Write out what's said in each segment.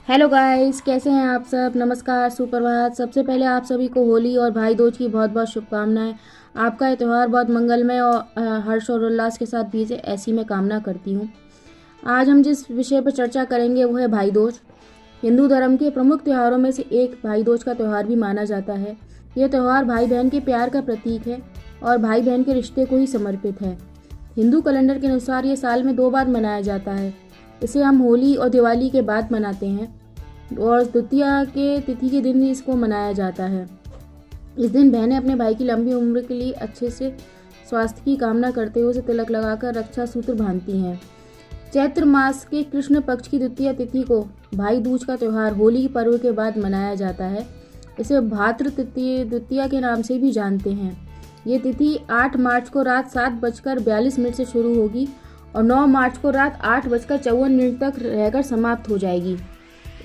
Hello guys, कैसे हैं आप सब। नमस्कार, सुप्रभात। सबसे पहले आप सभी को होली और भाई दूज की बहुत बहुत शुभकामनाएं। आपका ये त्यौहार बहुत मंगलमय और हर्ष और उल्लास के साथ बीते, ऐसी मैं कामना करती हूँ। आज हम जिस विषय पर चर्चा करेंगे वो है भाई दूज। हिंदू धर्म के प्रमुख त्योहारों में से एक भाई दूज का त्यौहार भी माना जाता है। यह त्यौहार भाई बहन के प्यार का प्रतीक है और भाई बहन के रिश्ते को ही समर्पित है। हिंदू कैलेंडर के अनुसार ये साल में 2 बार मनाया जाता है। इसे हम होली और दिवाली के बाद मनाते हैं और द्वितीया के तिथि के दिन इसको मनाया जाता है। इस दिन बहनें अपने भाई की लंबी उम्र के लिए अच्छे से स्वास्थ्य की कामना करते हुए उसे तिलक लगाकर रक्षा सूत्र बांधती हैं। चैत्र मास के कृष्ण पक्ष की द्वितीया तिथि को भाई दूज का त्यौहार होली पर्व के बाद मनाया जाता है। इसे भाद्र द्वितीया के नाम से भी जानते हैं। ये तिथि 8 मार्च को रात 7:42 से शुरू होगी और 9 मार्च को रात 8:54 तक रहकर समाप्त हो जाएगी।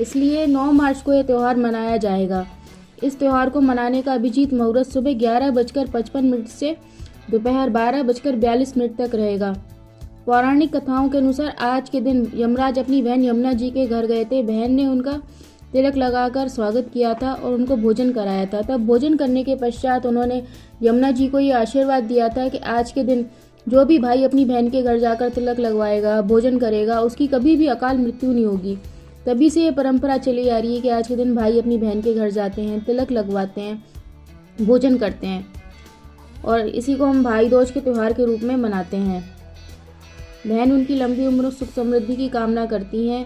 इसलिए 9 मार्च को यह त्यौहार मनाया जाएगा। इस त्यौहार को मनाने का अभिजीत मुहूर्त सुबह 11:55 से दोपहर 12:42 तक रहेगा। पौराणिक कथाओं के अनुसार आज के दिन यमराज अपनी बहन यमुना जी के घर गए थे। बहन ने उनका तिलक लगाकर स्वागत किया था और उनको भोजन कराया था। तब भोजन करने के पश्चात उन्होंने यमुना जी को ये आशीर्वाद दिया था कि आज के दिन जो भी भाई अपनी बहन के घर जाकर तिलक लगवाएगा, भोजन करेगा, उसकी कभी भी अकाल मृत्यु नहीं होगी। तभी से ये परंपरा चली आ रही है कि आज के दिन भाई अपनी बहन के घर जाते हैं, तिलक लगवाते हैं, भोजन करते हैं और इसी को हम भाई दूज के त्यौहार के रूप में मनाते हैं। बहन उनकी लंबी उम्र सुख समृद्धि की कामना करती हैं,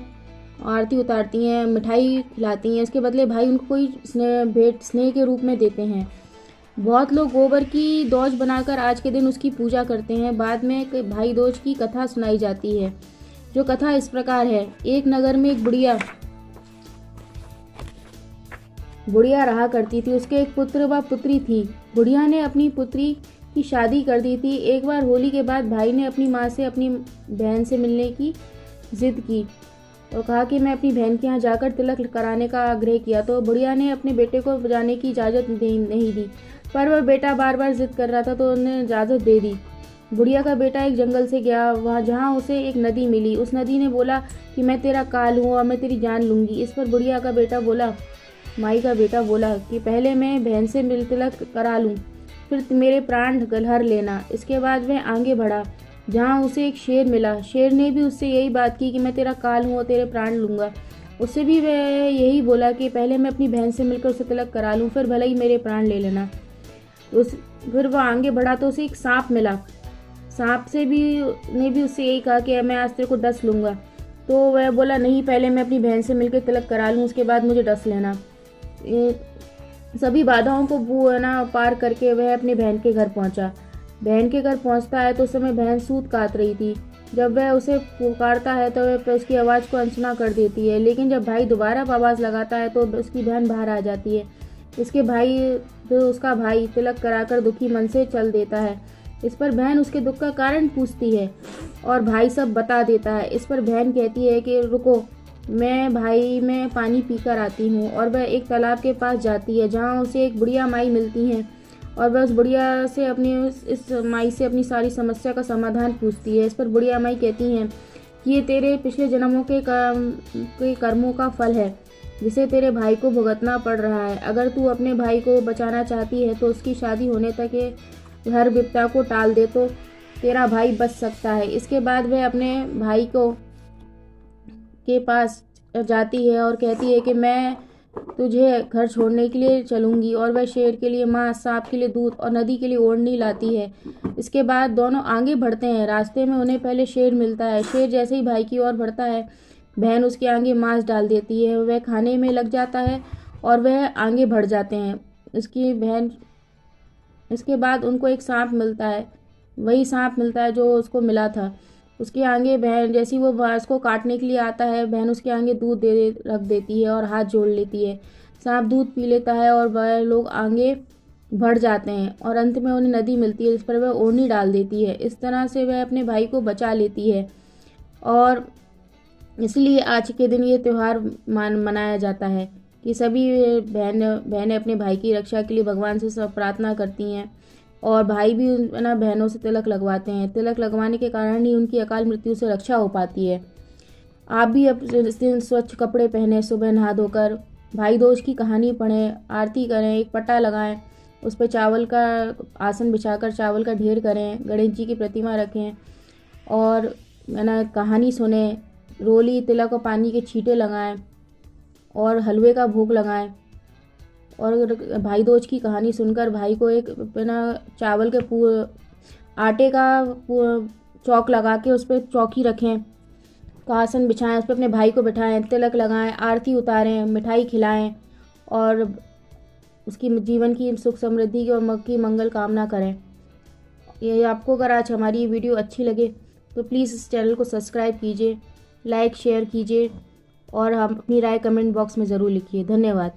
आरती उतारती हैं, मिठाई खिलाती हैं। इसके बदले भाई उनको कोई स्नेह के रूप में देते हैं। बहुत लोग गोबर की दौज बनाकर आज के दिन उसकी पूजा करते हैं। बाद में भाई दूज की कथा सुनाई जाती है, जो कथा इस प्रकार है। एक नगर में एक बुढ़िया रहा करती थी। उसके एक पुत्र व पुत्री थी। बुढ़िया ने अपनी पुत्री की शादी कर दी थी। एक बार होली के बाद भाई ने अपनी माँ से अपनी बहन से मिलने की जिद की और कहा कि मैं अपनी बहन के यहाँ जाकर तिलक कराने का आग्रह किया, तो बुढ़िया ने अपने बेटे को जाने की इजाज़त नहीं दी, पर वह बेटा बार बार जिद कर रहा था तो उन्होंने इजाज़त दे दी। बुढ़िया का बेटा एक जंगल से गया, वहाँ जहाँ उसे एक नदी मिली। उस नदी ने बोला कि मैं तेरा काल हूँ और मैं तेरी जान लूँगी। इस पर बुढ़िया का बेटा बोला कि पहले मैं बहन से मिल तिलक करा लूँ, फिर मेरे प्राण हर लेना। इसके बाद वह आगे बढ़ा, जहाँ उसे एक शेर मिला। शेर ने भी उससे यही बात की कि मैं तेरा काल हूँ और तेरे प्राण लूँगा। उससे भी वह यही बोला कि पहले मैं अपनी बहन से मिलकर उसे तिलक करा लूँ, फिर भले ही मेरे प्राण ले लेना। फिर वह आगे बढ़ा तो उसे एक सांप मिला। सांप ने भी उससे यही कहा कि मैं आज तेरे को डस लूँगा। तो वह बोला नहीं, पहले मैं अपनी बहन से मिलकर तिलक करा लूँ, उसके बाद मुझे डस लेना। सभी बाधाओं को पार करके वह अपनी बहन के घर पहुँचा। बहन के घर पहुँचता है तो उस समय बहन सूत काट रही थी। जब वह उसे पुकारता है तो वह उसकी आवाज़ को अनसुना कर देती है, लेकिन जब भाई दोबारा आवाज़ लगाता है तो उसकी बहन बाहर आ जाती है। उसका भाई तिलक कराकर दुखी मन से चल देता है। इस पर बहन उसके दुख का कारण पूछती है और भाई सब बता देता है। इस पर बहन कहती है कि रुको, मैं पानी पीकर आती हूँ, और वह एक तालाब के पास जाती है जहाँ उसे एक बुढ़िया माई मिलती हैं और वह उस बुढ़िया से इस माई से अपनी सारी समस्या का समाधान पूछती है। इस पर बुढ़िया माई कहती हैं कि ये तेरे पिछले जन्मों के कर्मों का फल है, जिसे तेरे भाई को भुगतना पड़ रहा है। अगर तू अपने भाई को बचाना चाहती है तो उसकी शादी होने तक ये हर विपदा को टाल दे तो तेरा भाई बच सकता है। इसके बाद वह अपने भाई के पास जाती है और कहती है कि मैं तुझे घर छोड़ने के लिए चलूँगी, और वह शेर के लिए मांस, सांप के लिए दूध और नदी के लिए ओढ़नी लाती है। इसके बाद दोनों आगे बढ़ते हैं। रास्ते में उन्हें पहले शेर मिलता है। शेर जैसे ही भाई की ओर बढ़ता है, बहन उसके आगे मांस डाल देती है। वह खाने में लग जाता है और वह आगे बढ़ जाते हैं। इसके बाद उनको एक सांप मिलता है, वही सांप मिलता है जो उसको मिला था। उसके आगे बहन जैसी वो उसको काटने के लिए आता है, बहन उसके आगे दूध रख देती है और हाथ जोड़ लेती है। सांप दूध पी लेता है और वह लोग आगे बढ़ जाते हैं और अंत में उन्हें नदी मिलती है, जिस पर वह ओढ़नी डाल देती है। इस तरह से वह अपने भाई को बचा लेती है और इसलिए आज के दिन ये त्यौहार मनाया जाता है कि सभी बहनें अपने भाई की रक्षा के लिए भगवान से सब प्रार्थना करती हैं और भाई भी बहनों से तिलक लगवाते हैं। तिलक लगवाने के कारण ही उनकी अकाल मृत्यु से रक्षा हो पाती है। आप भी अब इस दिन स्वच्छ कपड़े पहने, सुबह नहा धोकर भाई दूज की कहानी पढ़ें, आरती करें, एक पट्टा लगाएं, उस पर चावल का आसन बिछाकर चावल का ढेर करें, गणेश जी की प्रतिमा रखें और कहानी सुने, रोली तिलक और पानी के छींटे लगाएं और हलवे का भोग लगाएं। और भाई दूज की कहानी सुनकर भाई को एक चावल के आटे का चौक लगा के उस पर चौकी रखें, का आसन बिछाएं, उस पर अपने भाई को बिठाएं, तिलक लगाएं, आरती उतारें, मिठाई खिलाएं और उसकी जीवन की सुख समृद्धि की मंगल कामना करें। ये आपको अगर आज हमारी ये वीडियो अच्छी लगे तो प्लीज़ इस चैनल को सब्सक्राइब कीजिए, लाइक शेयर कीजिए और हम अपनी राय कमेंट बॉक्स में ज़रूर लिखिए। धन्यवाद।